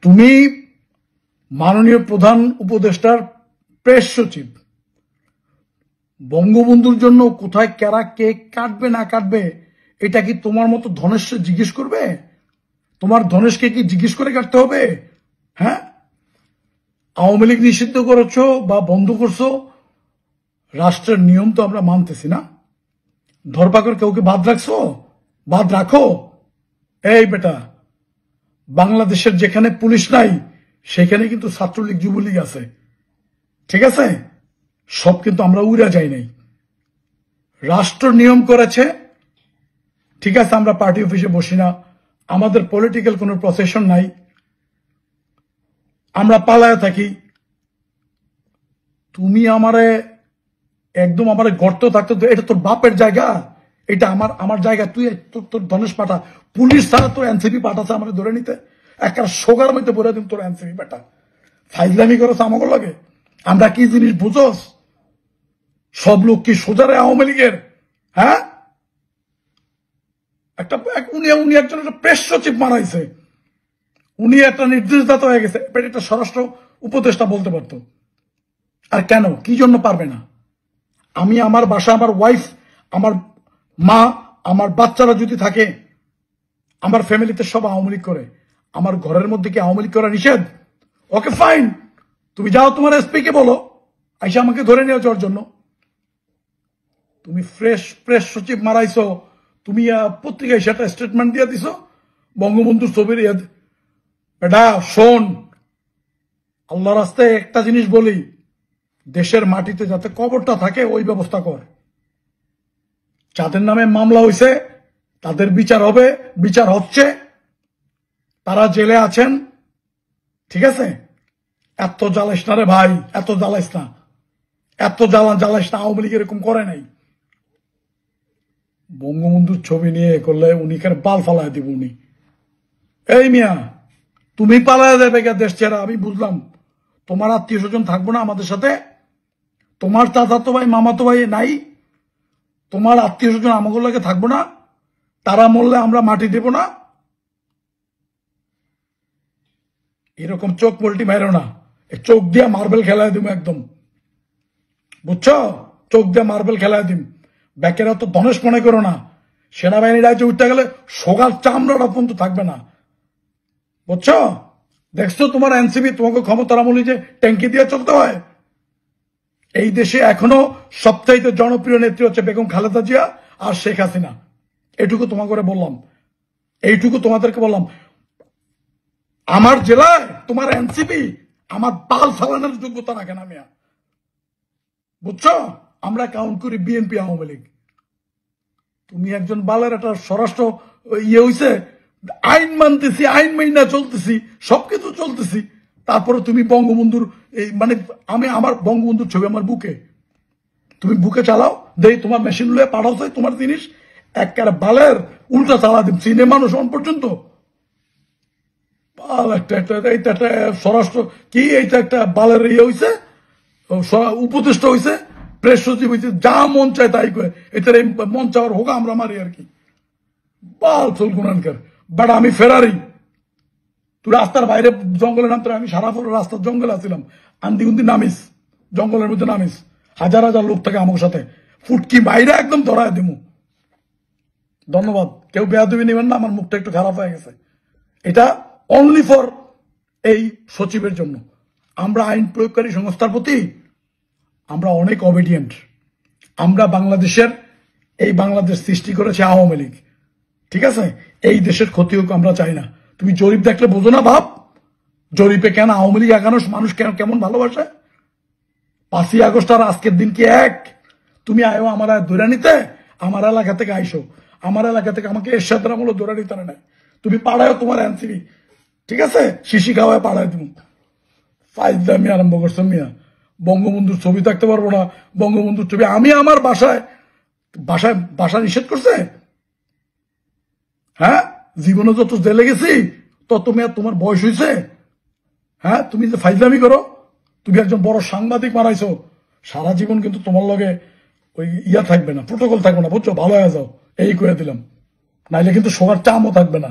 তুমি মাননীয় প্রধান উপদেষ্টার প্রেস সচিব, বঙ্গবন্ধুর জন্য কোথায় কারা কেক কাটবে না কাটবে এটা কি তোমার মতো ধনেশকে জিজ্ঞেস করবে? তোমার ধনেশকে কি জিজ্ঞেস করে কাটতে হবে? হ্যাঁ, আওয়ামী লীগ নিষিদ্ধ করেছো বা বন্ধ করছো, রাষ্ট্রের নিয়ম তো আমরা মানতেছি না। ধরপাকড় কাউকে বাদ রাখছো? বাদ রাখো। এই বেটা, বাংলাদেশের যেখানে পুলিশ নাই সেখানে কিন্তু ছাত্রলীগ যুবলীগ আছে, ঠিক আছে? সব কিন্তু আমরা উড়া যাই নাই। রাষ্ট্র নিয়ম করেছে, ঠিক আছে, আমরা পার্টি অফিসে বসি না, আমাদের পলিটিক্যাল কোনো প্রসেশন নাই, আমরা পালায় থাকি। তুমি আমারে একদম আমার গর্ত থাকতো, এটা তোর বাপের জায়গা, এটা আমার জায়গা, তুই তোর ধনেশ পাঠা। পুলিশ ছাড়া তোর এনসিপি পাঠাচ্ছে আমার ধরে নিতে, একটা সোগার মধ্যে বলে দিন তোর এনসিপি পাঠা। ফাইজলামি করছ আমাকে লাগে। আমরা কি জিনিস বুঝোস? সব লোক কি সোজারে আওয়ামী লীগের? হ্যাঁ, উনি একজন একটা প্রেস সচিব মারাইছে, উনি একটা নির্দেশদাতা হয়ে গেছে, এটা স্বরাষ্ট্র উপদেষ্টা বলতে পারতো। আর কেন, কি জন্য পারবে না? আমি আমার বাসা, আমার ওয়াইফ, আমার মা, আমার বাচ্চারা যদি থাকে, আমার ফ্যামিলিতে সব আওয়ামী লীগ করে, আমার ঘরের মধ্যে কি আওয়ামী লীগ করা নিষেধ? ওকে ফাইন, তুমি যাও তোমার এসপি কে বলো আইসা আমাকে ধরে নিয়ে যাওয়ার জন্য। তুমি প্রেস সচিব মারাইছো, তুমি পত্রিকায় সেটা স্টেটমেন্ট দিয়ে দিছো, বঙ্গবন্ধুর ছবির। এটা শোন, আল্লাহ রাস্তায় একটা জিনিস বলি, দেশের মাটিতে যাতে কবরটা থাকে ওই ব্যবস্থা কর। যাদের নামে মামলা হয়েছে তাদের বিচার হবে, বিচার হচ্ছে, তারা জেলে আছেন, ঠিক আছে? এত জ্বালাইস না রে ভাই, এত জ্বালাইস না, এত জ্বালাইস না। আওয়ামী লীগ এরকম করে নাই। বঙ্গবন্ধুর ছবি নিয়ে করলে উনি কেন পাল ফালায় দিব উনি? এই মিয়া, তুমি পালায় দেবে দেশ ছেড়া, আমি বুঝলাম। তোমার আত্মীয় স্বজন থাকবো না আমাদের সাথে? তোমার চাচাতো ভাই মামাতো ভাই নাই? তোমার আত্মীয় স্বজন আমাদের লাগে থাকবো না? তারা মরলে আমরা মাটি দেব না? এরকম চোখ পল্টি মারো না, চোখ দিয়ে মার্বেল খেলায় দিব একদম, বুঝছো? চোখ দিয়ে মার্বেল খেলায় দিম। ব্যাকেরা তো ধনেশ মনে করো না, সেনাবাহিনী রাজ্যে উঠতে গেলে সোগার চামড়াটা পর্যন্ত থাকবে না, বুঝছো? দেখছো তোমার এনসিপি তোমাকে ক্ষমতার আমলে যে ট্যাঙ্কি দিয়ে চলতে হয়। এই দেশে এখনো সবচাইতে জনপ্রিয় নেত্রী হচ্ছে বেগম খালেদা জিয়া আর শেখ হাসিনা। এটুকু তোমাকে বললাম, এইটুকু তোমাদেরকে বললাম। আমার জেলায় তোমার এনসিপি আমার পাল ফালানোর যোগ্যতা রাখে না মিয়া, বুঝছো? আমরা কাউন্ট করি বিএনপি আওয়ামী লীগ। তুমি একজন বালের একটা স্বরাষ্ট্র ইয়ে হইছে, আইন মানতেছি, আইন মাইনা চলতেছি, সবকিছু চলতেছি, তারপরে তুমি বঙ্গবন্ধুর এই মানে আমি আমার বঙ্গবন্ধুর ছবি আমার বুকে, তুমি বুকে চালাও দেই, তোমার মেশিন লয়ে পাঠাও তোমার জিনিস একেবারে বালের উল্টা চালা দিন চিনে মানুষ অন পর্যন্ত। এইটা একটা স্বরাষ্ট্র কি, এইটা একটা বালের ইয়ে হয়েছে, উপদেষ্টা হয়েছে, প্রেস সচিব হয়েছে, যা মন চায় তাই করে। এটার এই মন চাওয়ার হোক আমরা মারি আর কি, বাল চল গুণানকার। বাট আমি ফেরারি, তুই রাস্তার বাইরে জঙ্গলে নামতে, আমি সারা রাস্তার জঙ্গলে আসছিলাম, আন্দি উন্দি নামিস, জঙ্গলের মধ্যে নামিস, হাজার হাজার লোক থাকে আমার সাথে, ফুটকি বাইরে একদম ধরায় দিমু। ধন্যবাদ, কেউ বেয়াদবি নেবেন না, আমার মুখটা একটু খারাপ হয়ে গেছে। এটা অনলি ফর এই সচিবের জন্য। আমরা আইন প্রয়োগকারী সংস্থার প্রতি আমরা অনেক অবিডিয়েন্ট। আমরা বাংলাদেশের, এই বাংলাদেশ সৃষ্টি করেছে আওয়ামী লীগ, ঠিক আছে? এই দেশের ক্ষতি হোক আমরা চাই না। তুমি জরিপ দেখলে বোঝো না ভাব, জরিপে কেন আওয়ামী লীগ এগানো মানুষ কেমন ভালোবাসে। 5ই আগস্ট আর আজকের দিন কি এক? তুমি আয়ো আমার ধরে নিতে, আমার এলাকা থেকে আইসো, আমার এলাকা থেকে আমাকে এরশাদের আমল ধরে নিতে না, তুমি পাড়ায় তোমার এনসিবি, ঠিক আছে? শিশি খাওয়ায় পাড়ায় তুমি ফাইজলামি আরম্ভ করছো মিয়া। বঙ্গবন্ধুর ছবি থাকতে পারবো না, বঙ্গবন্ধুর ছবি আমি আমার বাসায় নিষেধ করছে? হ্যাঁ, জীবনে যত জেলে গেছি তত মেয়াদ তোমার বয়স হয়েছে? হ্যাঁ, তুমি যে ফাইজলামি করো, তুমি একজন বড় সাংবাদিক মারাইছো, সারা জীবন কিন্তু তোমার লগে ওই ইয়া থাকবে না, প্রোটোকল থাকবে না, বুঝছো? ভালো হয়ে যাও, এই করে দিলাম, নাইলে কিন্তু সবার চামও থাকবে না।